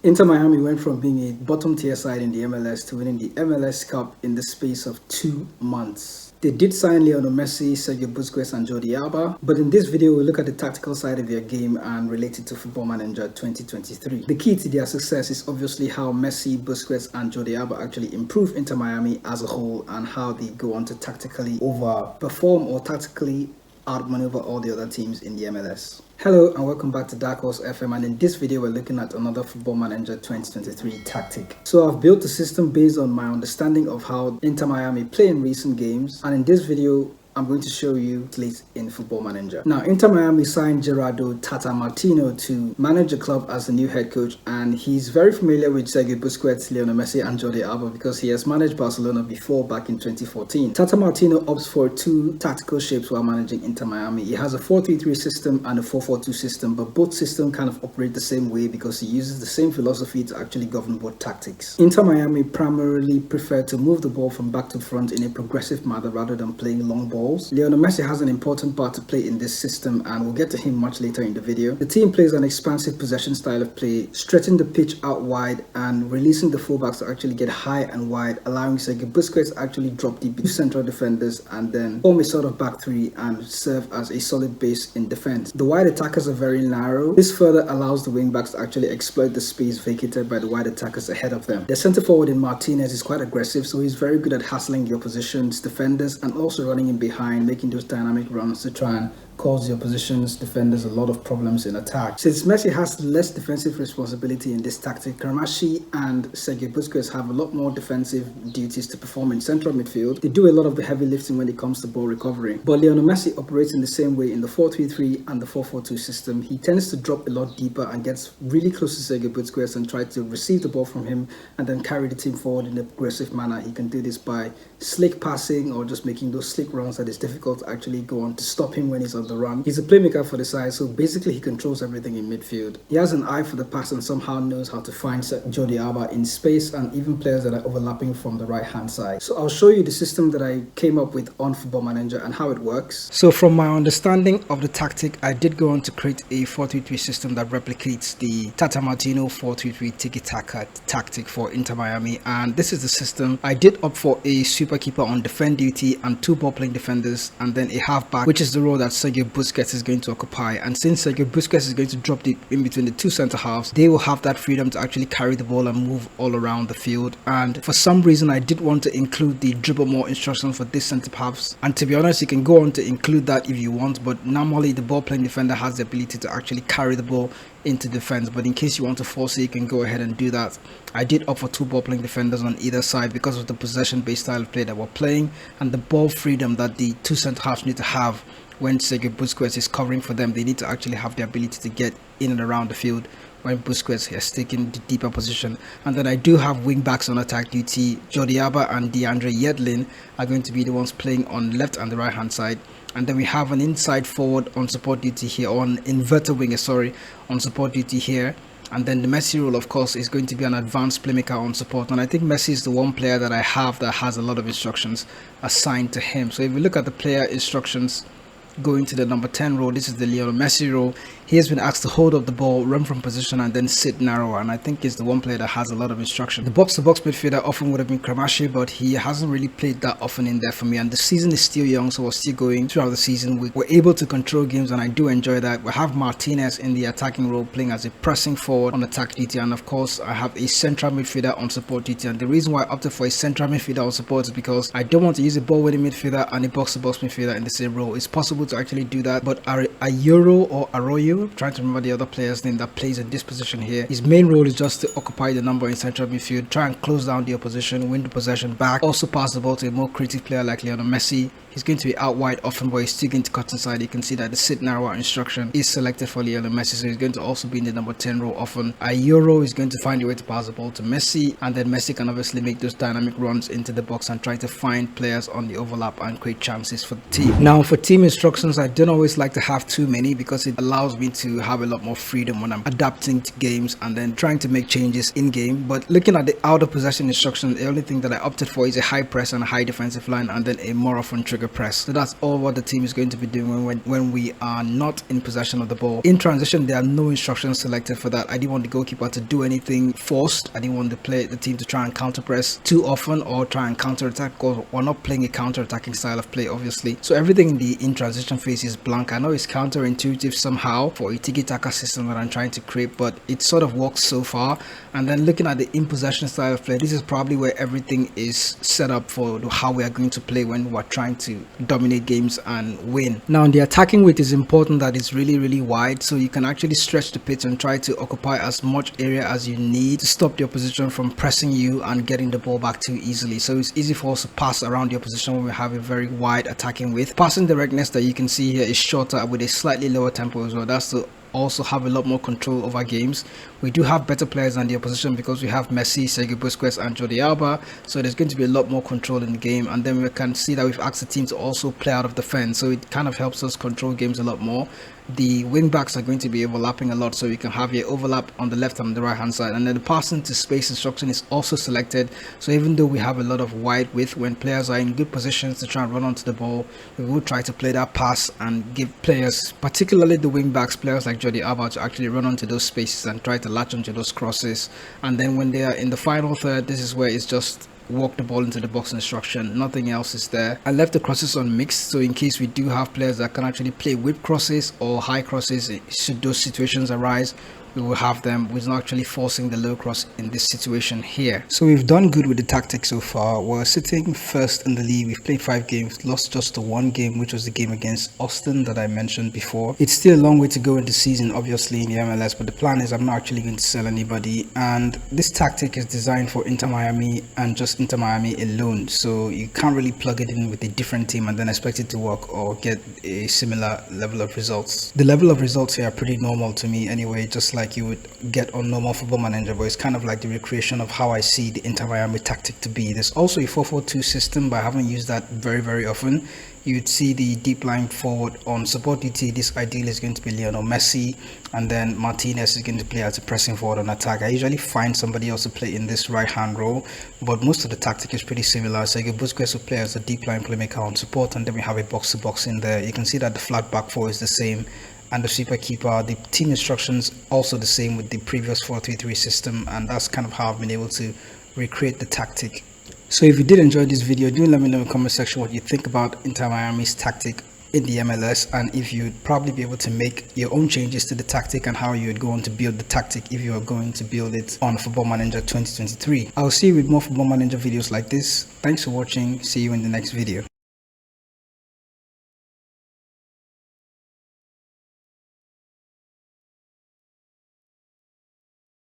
Inter Miami went from being a bottom tier side in the MLS to winning the MLS Cup in the space of 2 months. They did sign Lionel Messi, Sergio Busquets and Jordi Alba, but in this video we'll look at the tactical side of their game and relate it to Football Manager 2023. The key to their success is obviously how Messi, Busquets and Jordi Alba actually improve Inter Miami as a whole and how they go on to tactically overperform or tactically outmaneuver all the other teams in the MLS. Hello and welcome back to Dark Horse FM, and in this video we're looking at another Football Manager 2023 tactic. So I've built a system based on my understanding of how Inter Miami play in recent games, and in this video I'm going to show you late in Football Manager. Now, Inter Miami signed Gerardo Tata Martino to manage the club as the new head coach, and he's very familiar with Sergio Busquets, Lionel Messi and Jordi Alba because he has managed Barcelona before back in 2014. Tata Martino opts for two tactical shapes while managing Inter Miami. He has a 4-3-3 system and a 4-4-2 system, but both systems kind of operate the same way because he uses the same philosophy to actually govern both tactics. Inter Miami primarily prefer to move the ball from back to front in a progressive manner rather than playing long ball. Lionel Messi has an important part to play in this system, and we'll get to him much later in the video. The team plays an expansive possession style of play, stretching the pitch out wide and releasing the fullbacks to actually get high and wide, allowing Sergio Busquets to actually drop the two central defenders and then form a sort of back three and serve as a solid base in defense. The wide attackers are very narrow. This further allows the wingbacks to actually exploit the space vacated by the wide attackers ahead of them. The centre forward in Martinez is quite aggressive, so he's very good at hassling the opposition's defenders and also running in behind, making those dynamic runs to try and cause the opposition's defenders a lot of problems in attack. Since Messi has less defensive responsibility in this tactic, Messi and Sergio Busquets have a lot more defensive duties to perform in central midfield. They do a lot of the heavy lifting when it comes to ball recovery. But Lionel Messi operates in the same way in the 4-3-3 and the 4-4-2 system. He tends to drop a lot deeper and gets really close to Sergio Busquets and try to receive the ball from him and then carry the team forward in a progressive manner. He can do this by slick passing or just making those slick runs that is difficult to actually go on to stop him when he's on the run. He's a playmaker for the side, so basically he controls everything in midfield. He has an eye for the pass and somehow knows how to find Jordi Alba in space and even players that are overlapping from the right hand side. So I'll show you the system that I came up with on Football Manager and how it works. So from my understanding of the tactic, I did go on to create a 4-3-3 system that replicates the Tata Martino 4-3-3 TikiTaka tactic for Inter Miami, and this is the system. I did opt for a super keeper on defend duty and two ball playing defenders and then a halfback, which is the role that Sergio Busquets is going to occupy. And since Sergio Busquets is going to drop deep in between the two centre halves, they will have that freedom to actually carry the ball and move all around the field. And for some reason I did want to include the dribble more instruction for this centre halves, and to be honest you can go on to include that if you want, but normally the ball playing defender has the ability to actually carry the ball into defense, but in case you want to force it you can go ahead and do that. I did opt for two ball playing defenders on either side because of the possession based style of play that we're playing and the ball freedom that the two centre halves need to have. When Sergio Busquets is covering for them, they need to actually have the ability to get in and around the field when Busquets has taken the deeper position. And then I do have wing backs on attack duty. Jordi Alba and DeAndre Yedlin are going to be the ones playing on left and the right hand side. And then we have an inside forward on support duty here, on inverted winger, on support duty here. And then the Messi role, of course, is going to be an advanced playmaker on support. And I think Messi is the one player that I have that has a lot of instructions assigned to him. So if we look at the player instructions, going to the number 10 role, this is the Lionel Messi role. He has been asked to hold up the ball, run from position and then sit narrower, and I think he's the one player that has a lot of instruction. The box-to-box midfielder often would have been Kramashi, but he hasn't really played that often in there for me, and the season is still young, so we're still going throughout the season. We're able to control games and I do enjoy that. We have Martinez in the attacking role playing as a pressing forward on attack duty, and of course I have a central midfielder on support duty. And the reason why I opted for a central midfielder on support is because I don't want to use a ball-winning midfielder and a box-to-box midfielder in the same role. It's possible to actually do that, but Ayoro or Arroyo, trying to remember the other player's name that plays in this position here, his main role is just to occupy the number in central midfield, try and close down the opposition, win the possession back, also pass the ball to a more creative player like Lionel Messi. He's going to be out wide often, but he's still going to cut inside. You can see that the sit narrower instruction is selected for Lionel Messi, so he's going to also be in the number 10 role often. Ayoro is going to find a way to pass the ball to Messi, and then Messi can obviously make those dynamic runs into the box and try to find players on the overlap and create chances for the team. Now for team instruction, instructions, I don't always like to have too many because it allows me to have a lot more freedom when I'm adapting to games and then trying to make changes in game. But looking at the out of possession instruction, the only thing that I opted for is a high press and a high defensive line, and then a more often trigger press. So that's all what the team is going to be doing when we are not in possession of the ball. In transition, there are no instructions selected for that. I didn't want the goalkeeper to do anything forced. I didn't want the team to try and counter press too often or try and counter attack, because we're not playing a counter attacking style of play, obviously. So everything in the in transition phase is blank. I know it's counterintuitive somehow for a TikiTaka system that I'm trying to create, but it sort of works so far. And then looking at the in possession style of play, this is probably where everything is set up for how we are going to play when we're trying to dominate games and win. Now, the attacking width is important, that it's really wide, so you can actually stretch the pitch and try to occupy as much area as you need to stop the opposition from pressing you and getting the ball back too easily. So it's easy for us to pass around the opposition when we have a very wide attacking width. Passing directness that you can see here is shorter with a slightly lower tempo as well. That's to also have a lot more control over games. We do have better players than the opposition because we have Messi, Sergio Busquets and Jordi Alba, so there's going to be a lot more control in the game. And then we can see that we've asked the team to also play out of defense, so it kind of helps us control games a lot more. The wing backs are going to be overlapping a lot, so you can have your overlap on the left and the right hand side. And then the passing to space instruction is also selected, so even though we have a lot of wide width, when players are in good positions to try and run onto the ball, we will try to play that pass and give players, particularly the wing backs, players like Jordi Alba, to actually run onto those spaces and try to latch onto those crosses. And then when they are in the final third, this is where it's just walk the ball into the box instruction. Nothing else is there. I left the crosses on mixed, so in case we do have players that can actually play whip crosses or high crosses, should those situations arise, we will have them. We're not actually forcing the low cross in this situation here. So we've done good with the tactics so far. We're sitting first in the league. We've played 5 games, lost just the 1 game, which was the game against Austin that I mentioned before. It's still a long way to go in the season, obviously, in the MLS, but the plan is I'm not actually going to sell anybody. And this tactic is designed for Inter Miami and just Inter Miami alone. So you can't really plug it in with a different team and then expect it to work or get a similar level of results. The level of results here are pretty normal to me anyway, just like you would get on normal Football Manager, but it's kind of like the recreation of how I see the Inter Miami tactic to be. There's also a 4-4-2 system, but I haven't used that very often. You'd see the deep line forward on support duty. This ideally is going to be Lionel Messi, and then Martinez is going to play as a pressing forward on attack. I usually find somebody else to play in this right hand role, but most of the tactic is pretty similar. Sergio Busquets will play as a deep line playmaker on support, and then we have a box to box in there. You can see that the flat back four is the same, and the sweeper keeper. The team instructions also the same with the previous 4-3-3 system, and that's kind of how I've been able to recreate the tactic. So if you did enjoy this video, do let me know in the comment section what you think about Inter Miami's tactic in the MLS, and if you'd probably be able to make your own changes to the tactic and how you would go on to build the tactic if you are going to build it on Football Manager 2023. I'll see you with more Football Manager videos like this. Thanks for watching. See you in the next video.